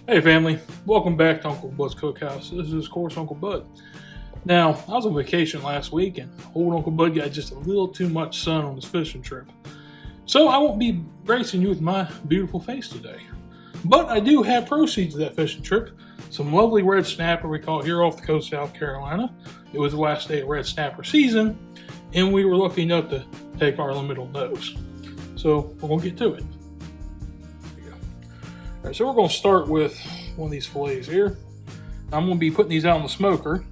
Hey family, welcome back to Uncle Bud's Cookhouse. This is of course Uncle Bud. Now, I was on vacation last week and old Uncle Bud got just a little too much sun on his fishing trip. So I won't be gracing you with my beautiful face today. But I do have proceeds of that fishing trip. Some lovely red snapper we caught here off the coast of South Carolina. It was the last day of red snapper season, and we were lucky enough to take our limit on those. So we're going to get to it. All right, so we're going to start with one of these fillets here. I'm going to be putting these out on the smoker,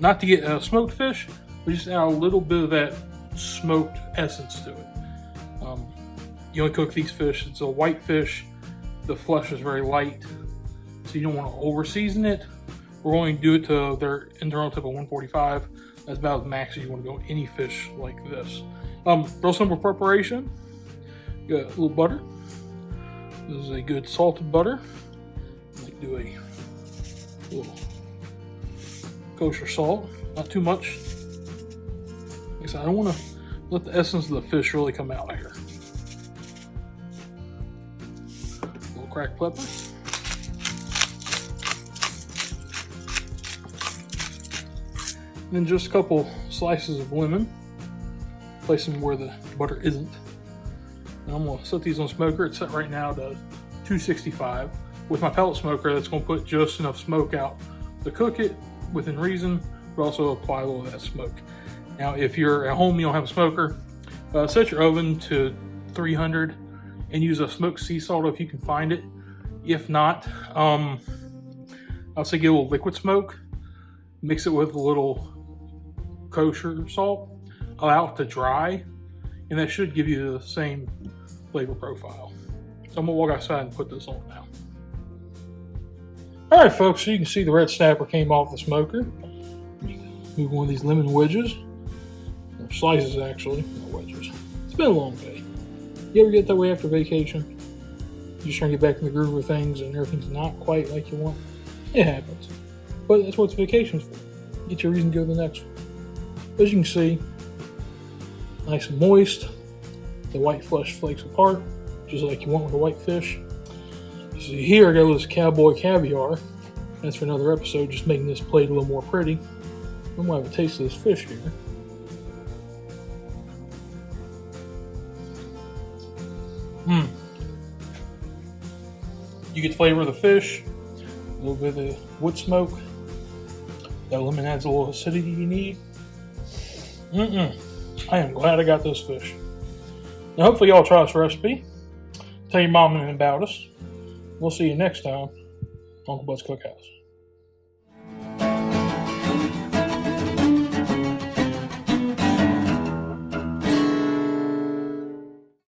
not to get smoked fish, but just add a little bit of that smoked essence to it. You only cook these fish, it's a white fish, the flesh is very light, so you don't want to over season it. We're going to do it to their internal tip of 145. That's about as max as you want to go any fish like this. Real simple preparation. You got a little butter. This is a good salted butter. Like do a little kosher salt, not too much. Like I said, I don't want to let the essence of the fish really come out here. A little cracked pepper. And then just a couple slices of lemon. Place them where the butter isn't. And I'm going to set these on smoker. It's set right now to 265. With my pellet smoker, that's going to put just enough smoke out to cook it within reason, but also apply a little of that smoke. Now, if you're at home, you don't have a smoker, set your oven to 300 and use a smoked sea salt if you can find it. If not, I'll say get a little liquid smoke, mix it with a little kosher salt, allow it to dry, and that should give you the same flavor profile. So I'm gonna walk outside and put this on now. All right, folks, so you can see the red snapper came off the smoker. Move one of these lemon wedges, or slices actually, not wedges. It's been a long day. You ever get that way after vacation? You're just trying to get back in the groove of things and everything's not quite like you want? It happens. But that's what vacation's for. Get your reason to go to the next one. As you can see, nice and moist. The white flesh flakes apart, just like you want with a white fish. You see here, I got this cowboy caviar. That's for another episode, just making this plate a little more pretty. I'm gonna have a taste of this fish here. You get the flavor of the fish, a little bit of the wood smoke. That lemon adds a little acidity you need. I am glad I got this fish. Now hopefully y'all try this recipe. Tell your mom anything about us. We'll see you next time, Uncle Bud's Cookhouse.